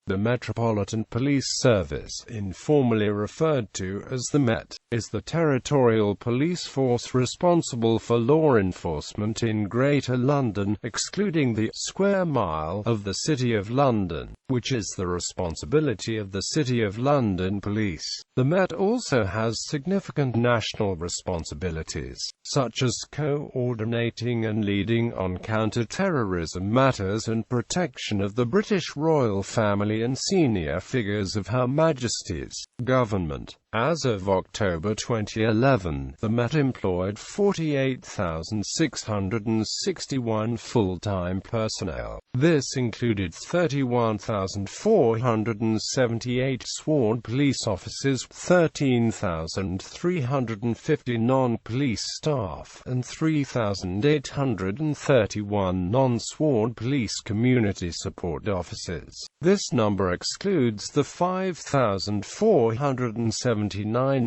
The Metropolitan Police Service, informally referred to as the Met, is the territorial police force responsible for law enforcement in Greater London, excluding the square mile of the City of London, which is the responsibility of the City of London Police. The Met also has significant national responsibilities, such as coordinating and leading on counter-terrorism matters and protection of the British royal family and senior figures of Her Majesty's government. As of October 2011, the Met employed 48,661 full-time personnel. This included 31,478 sworn police officers, 13,350 non-police staff, and 3,831 non-sworn police community support officers. This number excludes the 5,479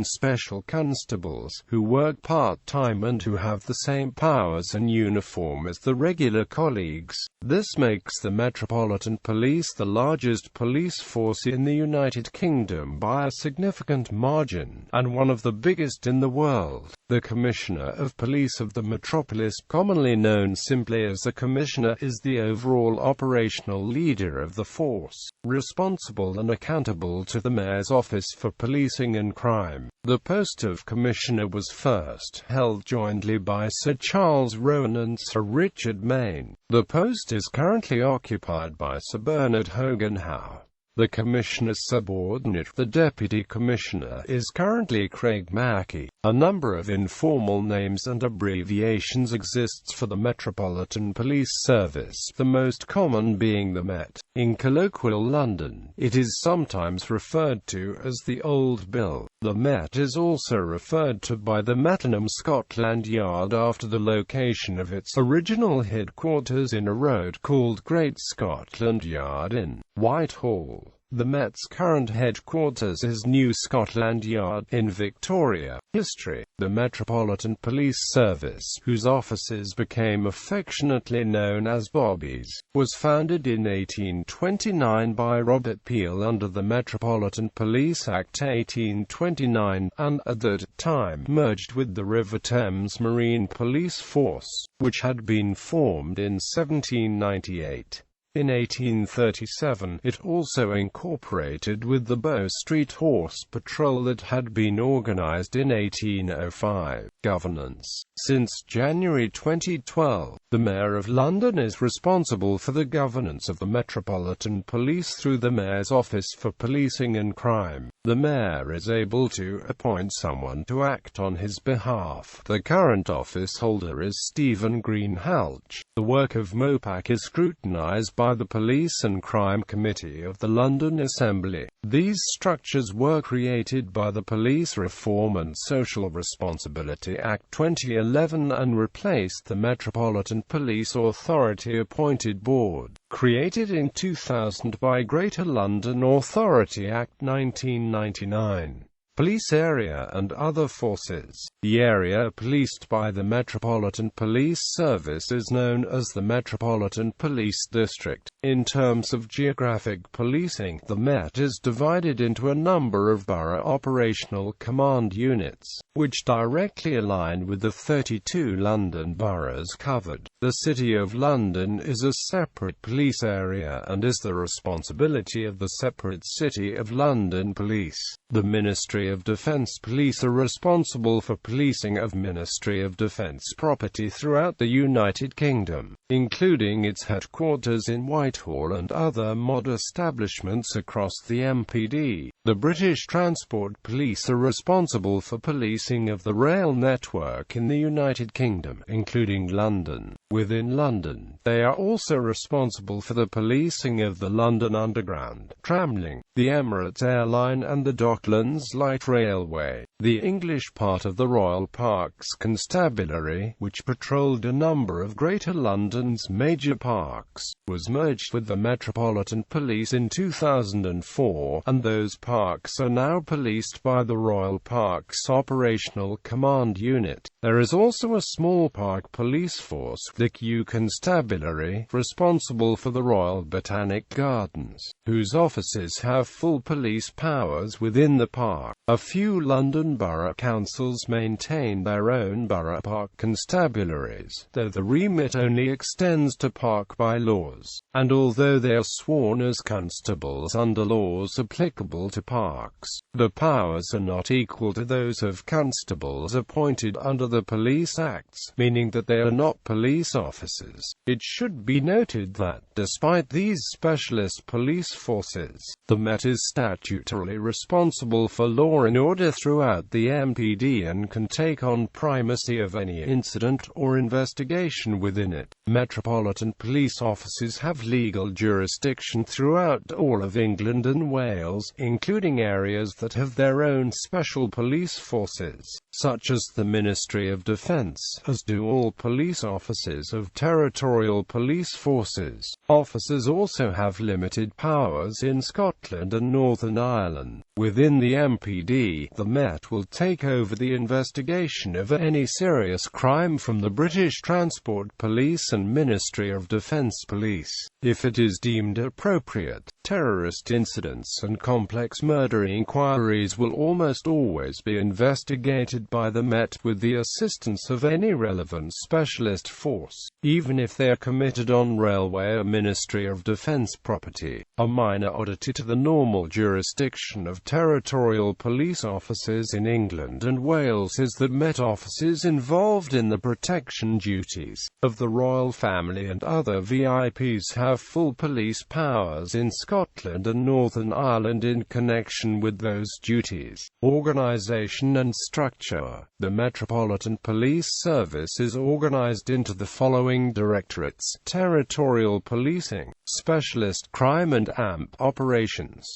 special constables, who work part-time and who have the same powers and uniform as the regular colleagues. This makes the Metropolitan Police the largest police force in the United Kingdom by a significant margin, and one of the biggest in the world. The Commissioner of Police of the Metropolis, commonly known simply as the Commissioner, is the overall operational leader of the force, responsible and accountable to the Mayor's Office for Policing and Crime. The post of Commissioner was first held jointly by Sir Charles Rowan and Sir Richard Mayne. The post is currently occupied by Sir Bernard Hogan-Howe. The Commissioner's subordinate, the Deputy Commissioner, is currently Craig Mackey. A number of informal names and abbreviations exists for the Metropolitan Police Service, the most common being the Met. In colloquial London, it is sometimes referred to as the Old Bill. The Met is also referred to by the Mettenham Scotland Yard after the location of its original headquarters in a road called Great Scotland Yard in Whitehall. The Met's current headquarters is New Scotland Yard in Victoria. History. The Metropolitan Police Service, whose offices became affectionately known as Bobbies, was founded in 1829 by Robert Peel under the Metropolitan Police Act 1829, and, at that time, merged with the River Thames Marine Police Force, which had been formed in 1798. In 1837, it also incorporated with the Bow Street Horse Patrol that had been organized in 1805. Governance. Since January 2012, the Mayor of London is responsible for the governance of the Metropolitan Police through the Mayor's Office for Policing and Crime. The Mayor is able to appoint someone to act on his behalf. The current office holder is Stephen Greenhalgh. The work of MOPAC is scrutinized by the Police and Crime Committee of the London Assembly. These structures were created by the Police Reform and Social Responsibility Act 2011 and replaced the Metropolitan Police Authority-appointed board, created in 2000 by Greater London Authority Act 1999. Police area and other forces. The area policed by the Metropolitan Police Service is known as the Metropolitan Police District. In terms of geographic policing, the Met is divided into a number of borough operational command units, which directly align with the 32 London boroughs covered. The City of London is a separate police area and is the responsibility of the separate City of London Police. The Ministry of Defence Police are responsible for policing of Ministry of Defence property throughout the United Kingdom, including its headquarters in Whitehall and other mod establishments across the MPD. The British Transport Police are responsible for policing of the rail network in the United Kingdom, including London. Within London, they are also responsible for the policing of the London Underground, Tramlink, the Emirates Airline and the Docklands Light Railway. The English part of the Royal Parks Constabulary, which patrolled a number of Greater London's major parks, was merged with the Metropolitan Police in 2004, and those parks parks are now policed by the Royal Parks Operational Command Unit. There is also a small park police force, the Kew Constabulary, responsible for the Royal Botanic Gardens, whose officers have full police powers within the park. A few London borough councils maintain their own borough park constabularies, though the remit only extends to park bylaws, and although they are sworn as constables under laws applicable to parks, the powers are not equal to those of constables appointed under the Police Acts, meaning that they are not police officers. It should be noted that, despite these specialist police forces, the Met is statutorily responsible for law and order throughout the MPD and can take on primacy of any incident or investigation within it. Metropolitan police officers have legal jurisdiction throughout all of England and Wales, including areas that have their own special police forces, such as the Ministry of Defence, as do all police officers of territorial police forces. Officers also have limited powers in Scotland and Northern Ireland. Within the MPD, the Met will take over the investigation of any serious crime from the British Transport Police and Ministry of Defence Police, if it is deemed appropriate. Terrorist incidents and complex murder inquiries will almost always be investigated by the Met with the assistance of any relevant specialist force, even if they are committed on railway or Ministry of Defence property. A minor oddity to the normal jurisdiction of territorial police officers in England and Wales is that Met officers involved in the protection duties of the royal family and other VIPs have full police powers in Scotland and Northern Ireland in connection with those duties. Organisation and structure. The Metropolitan Police Service is organised into the following directorates: Territorial Policing, Specialist Crime and AMP Operations,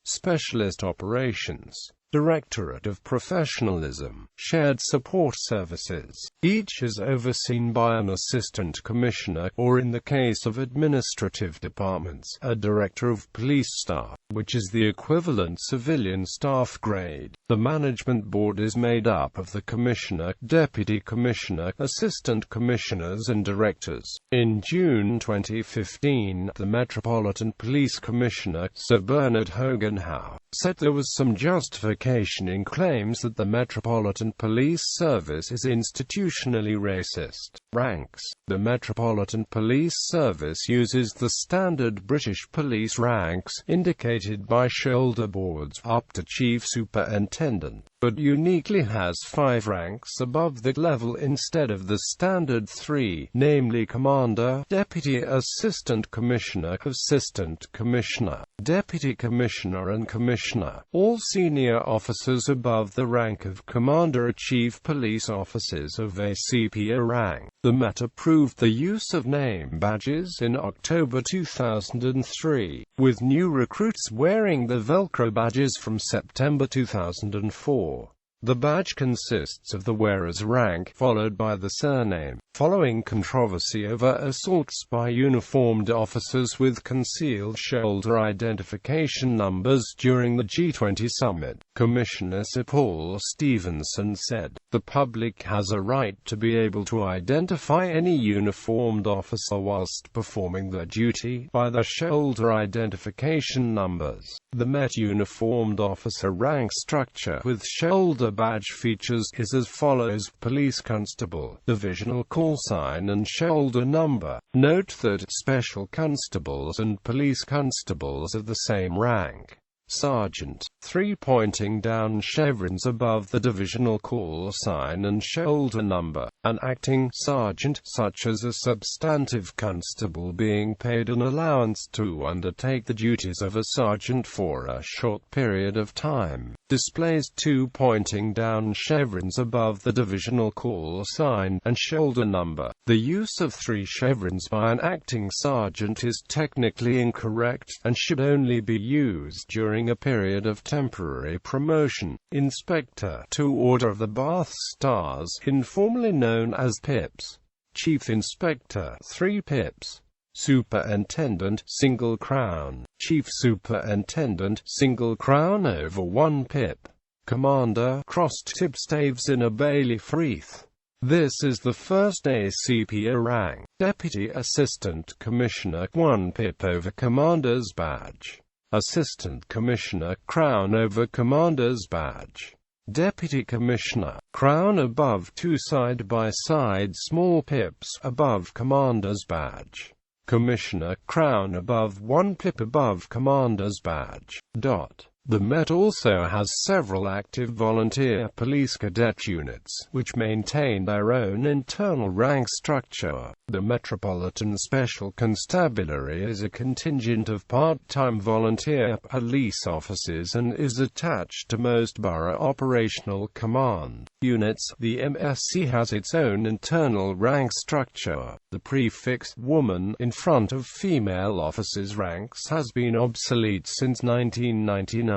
Specialist Operations, Directorate of Professionalism, Shared Support Services. Each is overseen by an Assistant Commissioner, or in the case of administrative departments, a Director of Police Staff, which is the equivalent civilian staff grade. The Management Board is made up of the Commissioner, Deputy Commissioner, Assistant Commissioners and Directors. In June 2015, the Metropolitan Police Commissioner, Sir Bernard Hogan-Howe, said there was some justification in claims that the Metropolitan Police Service is institutionally racist. Ranks. The Metropolitan Police Service uses the standard British police ranks, indicated by shoulder boards, up to Chief Superintendent, but uniquely has 5 ranks above that level instead of the standard 3, namely Commander, Deputy Assistant Commissioner, Assistant Commissioner, Deputy Commissioner and Commissioner. All senior officers above the rank of Commander are Chief Police Officers of a sepia rank. The Met approved the use of name badges in October 2003, with new recruits wearing the Velcro badges from September 2004. The badge consists of the wearer's rank, followed by the surname. Following controversy over assaults by uniformed officers with concealed shoulder identification numbers during the G20 summit, Commissioner Sir Paul Stephenson said, "The public has a right to be able to identify any uniformed officer whilst performing their duty by their shoulder identification numbers." The Met uniformed officer rank structure with shoulder badge features is as follows: Police Constable, Divisional call sign and shoulder number. Note that Special Constables and Police Constables are the same rank. Sergeant, 3 pointing down chevrons above the divisional call sign and shoulder number. An acting sergeant, such as a substantive constable being paid an allowance to undertake the duties of a sergeant for a short period of time, displays 2 pointing down chevrons above the divisional call sign and shoulder number. The use of 3 chevrons by an acting sergeant is technically incorrect, and should only be used during a period of temporary promotion. Inspector, to Order of the Bath Stars, informally known as PIPs. Chief Inspector, 3 PIPs. Superintendent, single crown. Chief Superintendent, single crown over 1 pip. Commander, crossed tipstaves in a bailiff wreath. This is the first ACP rank. Deputy Assistant Commissioner, 1 pip over Commander's badge. Assistant Commissioner, crown over Commander's badge. Deputy Commissioner, crown above 2 side-by-side small pips above Commander's badge. Commissioner, crown above 1 pip above Commander's badge. The Met also has several active volunteer police cadet units, which maintain their own internal rank structure. The Metropolitan Special Constabulary is a contingent of part-time volunteer police officers and is attached to most borough operational command units. The MSC has its own internal rank structure. The prefix "woman" in front of female officers' ranks has been obsolete since 1999.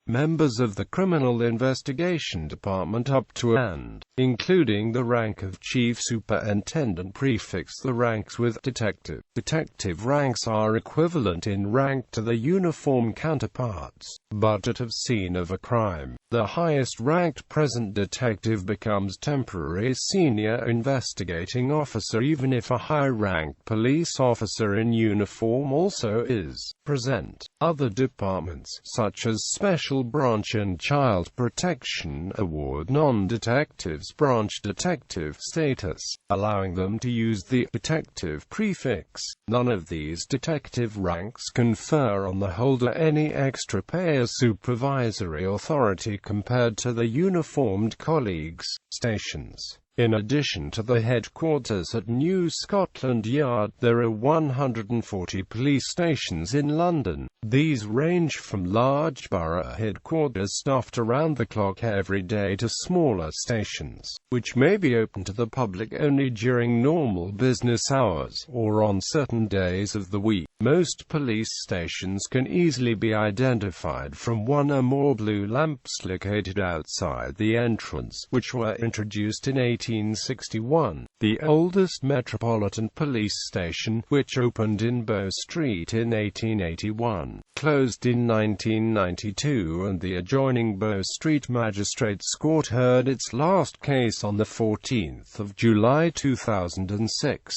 Members of the Criminal Investigation Department up to and including the rank of Chief Superintendent prefix the ranks with detective. Detective ranks are equivalent in rank to the uniform counterparts, but at the scene of a crime, the highest-ranked present detective becomes temporary senior investigating officer even if a high-ranked police officer in uniform also is present. Other departments, such as Special Branch and Child Protection, award non-detectives branch detective status, allowing them to use the detective prefix. None of these detective ranks confer on the holder any extra pay or supervisory authority compared to the uniformed colleagues. Stations. In addition to the headquarters at New Scotland Yard, there are 140 police stations in London. These range from large borough headquarters staffed around the clock every day to smaller stations, which may be open to the public only during normal business hours, or on certain days of the week. Most police stations can easily be identified from one or more blue lamps located outside the entrance, which were introduced in 1861. The oldest Metropolitan Police Station, which opened in Bow Street in 1881, closed in 1992, and the adjoining Bow Street Magistrates Court heard its last case on the 14th of July 2006.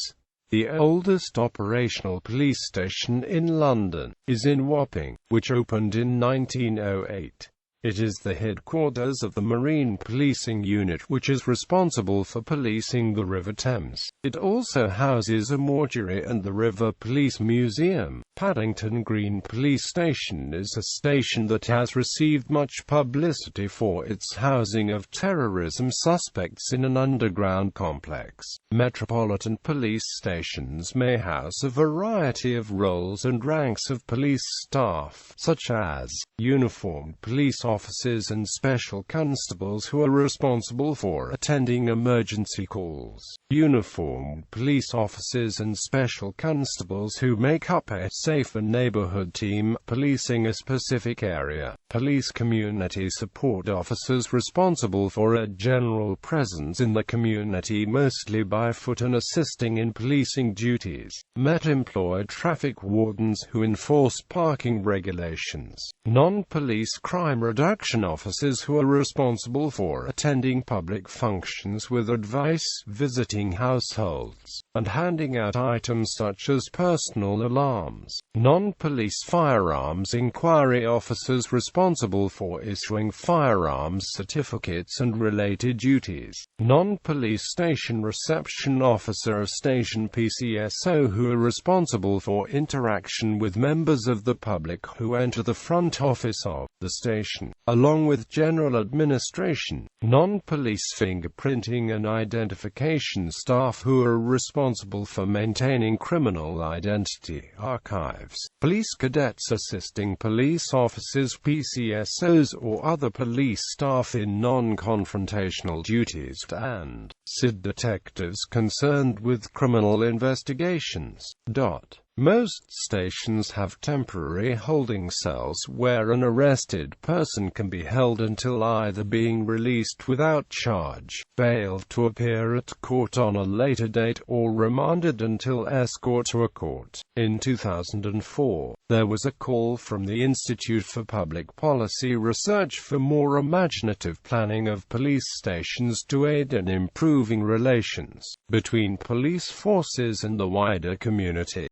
The oldest operational police station in London is in Wapping, which opened in 1908. It is the headquarters of the Marine Policing Unit, which is responsible for policing the River Thames. It also houses a mortuary and the River Police Museum. Paddington Green Police Station is a station that has received much publicity for its housing of terrorism suspects in an underground complex. Metropolitan police stations may house a variety of roles and ranks of police staff, such as uniformed police officers and special constables who are responsible for attending emergency calls. Uniformed police officers and special constables who make up a safer neighborhood team, policing a specific area. Police community support officers responsible for a general presence in the community, mostly by foot and assisting in policing duties. Met employ traffic wardens who enforce parking regulations. Non-police crime reduction officers who are responsible for attending public functions with advice, visiting households, and handing out items such as personal alarms. Non-police firearms inquiry officers responsible for issuing firearms certificates and related duties. Non-police station reception officer of station PCSO who are responsible for interaction with members of the public who enter the front office of the station, along with general administration. Non-police fingerprinting and identification staff who are responsible for maintaining criminal identity archives. Police cadets assisting police officers, PCSOs, or other police staff in non-confrontational duties, and SID detectives concerned with criminal investigations. Most stations have temporary holding cells where an arrested person can be held until either being released without charge, bail to appear at court on a later date, or remanded until escort to a court. In 2004, there was a call from the Institute for Public Policy Research for more imaginative planning of police stations to aid in improving relations between police forces and the wider community.